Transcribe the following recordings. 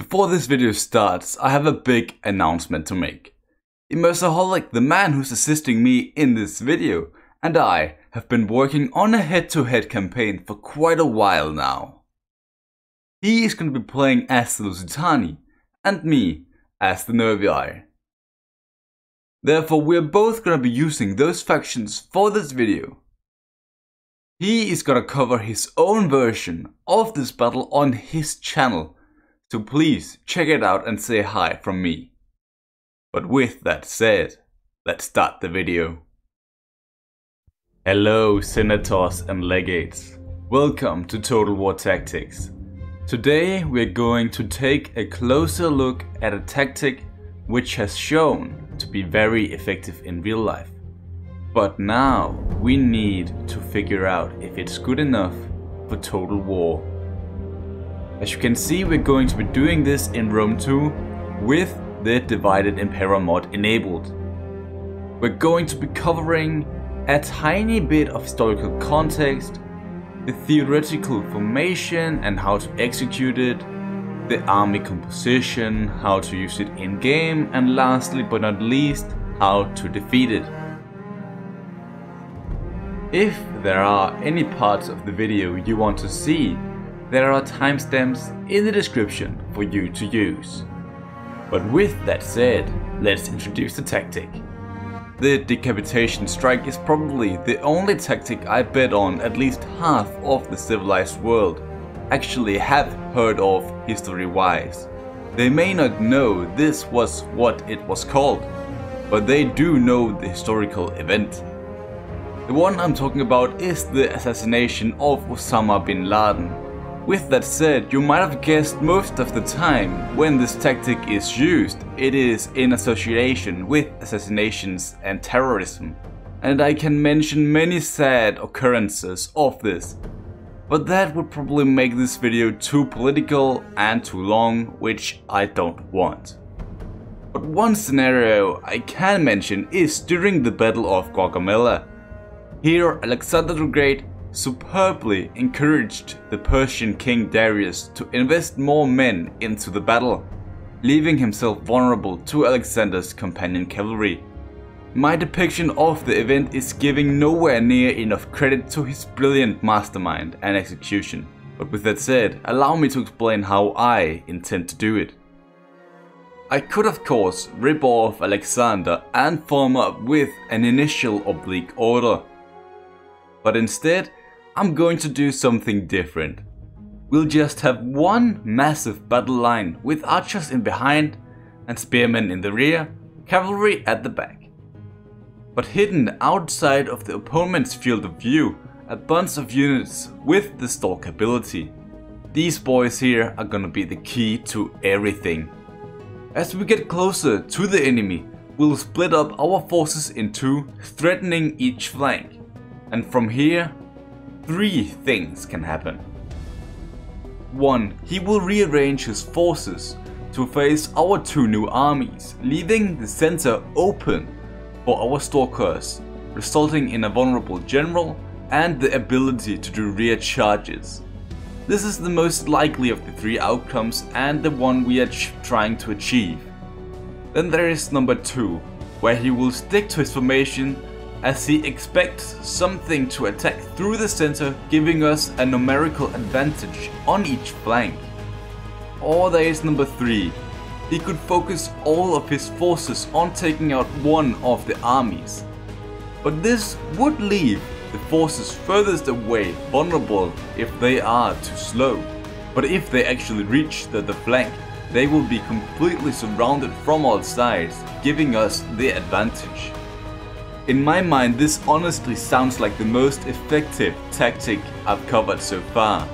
Before this video starts, I have a big announcement to make. Mýself, the man who's assisting me in this video, and I have been working on a head-to-head campaign for quite a while now. He is going to be playing as the Lusitani, and me as the Nervii. Therefore, we are both going to be using those factions for this video. He is going to cover his own version of this battle on his channel, so please check it out and say hi from me. But with that said, let's start the video. Hello senators and legates, welcome to Total War Tactics. Today we're going to take a closer look at a tactic which has shown to be very effective in real life. But now we need to figure out if it's good enough for Total War. As you can see, we're going to be doing this in Rome 2 with the Divide Et Impera mod enabled. We're going to be covering a tiny bit of historical context, the theoretical formation and how to execute it, the army composition, how to use it in game, and lastly but not least, how to defeat it. If there are any parts of the video you want to see, there are timestamps in the description for you to use. But with that said, let's introduce the tactic. The Decapitation strike is probably the only tactic I bet on at least half of the civilized world actually have heard of history-wise. They may not know this was what it was called, but they do know the historical event. The one I'm talking about is the assassination of Osama bin Laden. With that said, you might have guessed most of the time when this tactic is used, it is in association with assassinations and terrorism. And I can mention many sad occurrences of this. But that would probably make this video too political and too long, which I don't want. But one scenario I can mention is during the Battle of Gaugamela. Here Alexander the Great superbly encouraged the Persian king Darius to invest more men into the battle, leaving himself vulnerable to Alexander's companion cavalry. My depiction of the event is giving nowhere near enough credit to his brilliant mastermind and execution, but with that said, allow me to explain how I intend to do it. I could of course rip off Alexander and form up with an initial oblique order, but instead I'm going to do something different. We'll just have one massive battle line with archers in behind and spearmen in the rear, cavalry at the back. But hidden outside of the opponent's field of view, a bunch of units with the stalk ability. These boys here are gonna be the key to everything. As we get closer to the enemy, we'll split up our forces in two, threatening each flank. And from here, three things can happen. 1. He will rearrange his forces to face our two new armies, leaving the center open for our stalkers, resulting in a vulnerable general and the ability to do rear charges. This is the most likely of the three outcomes and the one we are trying to achieve. Then there is number 2, where he will stick to his formation as he expects something to attack through the center, giving us a numerical advantage on each flank. Or there is number 3. He could focus all of his forces on taking out one of the armies. But this would leave the forces furthest away vulnerable if they are too slow. But if they actually reach the flank, they will be completely surrounded from all sides, giving us the advantage. In my mind, this honestly sounds like the most effective tactic I've covered so far.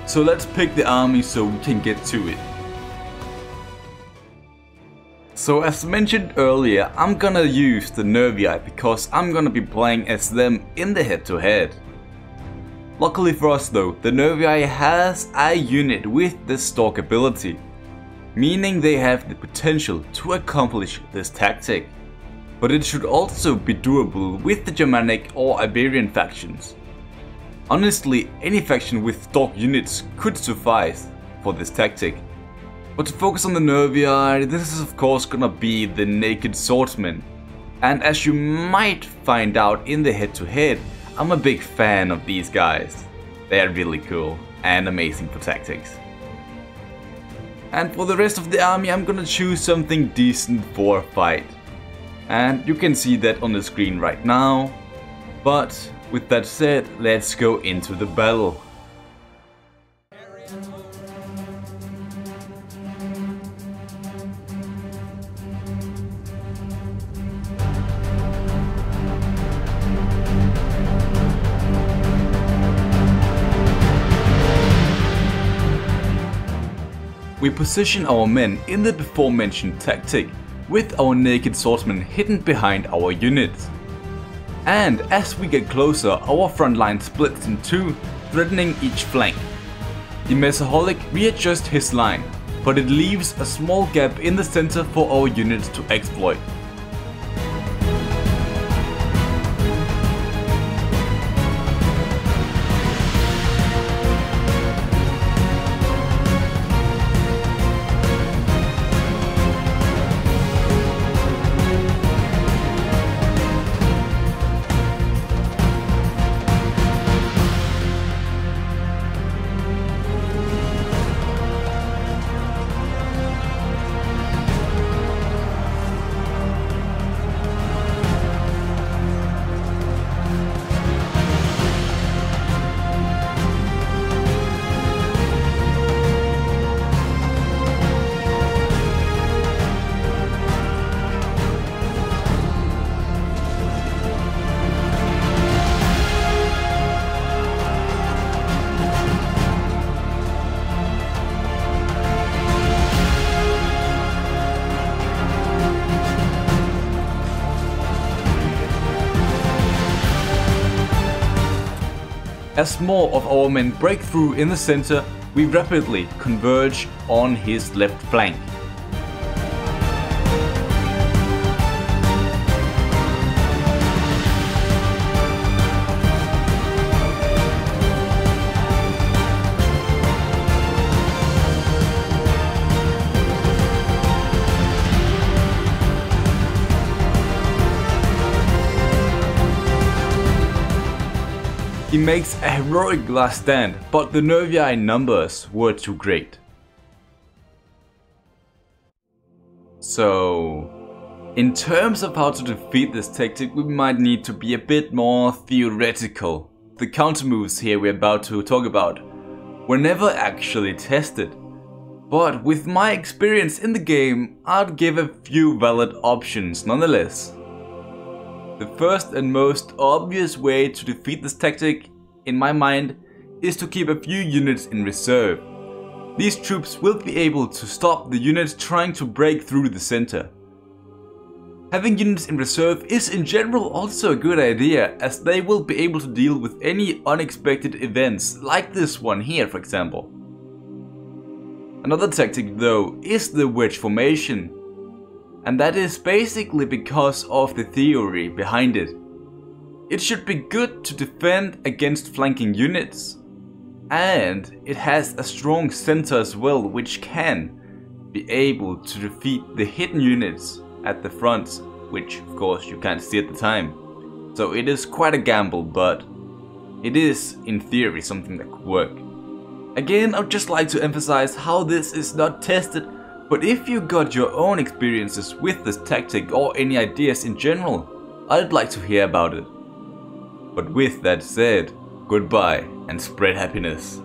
So let's pick the army so we can get to it. So as mentioned earlier, I'm gonna use the Nervii because I'm gonna be playing as them in the head-to-head. Luckily for us though, the Nervii has a unit with the stalk ability, meaning they have the potential to accomplish this tactic. But it should also be doable with the Germanic or Iberian factions. Honestly, any faction with stalk units could suffice, for this tactic. But to focus on the Nervii, this is of course gonna be the naked swordsman. And as you might find out in the head-to-head, I'm a big fan of these guys. They are really cool and amazing for tactics. And for the rest of the army, I'm gonna choose something decent for a fight. And you can see that on the screen right now. But with that said, let's go into the battle. We position our men in the before mentioned tactic, with our naked swordsmen hidden behind our units. And as we get closer, our front line splits in two, threatening each flank. The Mesaholic readjusts his line, but it leaves a small gap in the center for our units to exploit. As more of our men break through in the center, we rapidly converge on his left flank. He makes a heroic last stand, but the Nervii numbers were too great. So, in terms of how to defeat this tactic, we might need to be a bit more theoretical. The counter moves here we're about to talk about were never actually tested. But with my experience in the game, I'd give a few valid options nonetheless. The first and most obvious way to defeat this tactic, in my mind, is to keep a few units in reserve. These troops will be able to stop the units trying to break through the center. Having units in reserve is in general also a good idea, as they will be able to deal with any unexpected events, like this one here for example. Another tactic though is the wedge formation. And that is basically because of the theory behind it. It should be good to defend against flanking units. And it has a strong center as well, which can be able to defeat the hidden units at the front, which of course you can't see at the time. So it is quite a gamble, but it is in theory something that could work. Again, I'd just like to emphasize how this is not tested. But if you got your own experiences with this tactic or any ideas in general, I'd like to hear about it. But with that said, goodbye and spread happiness.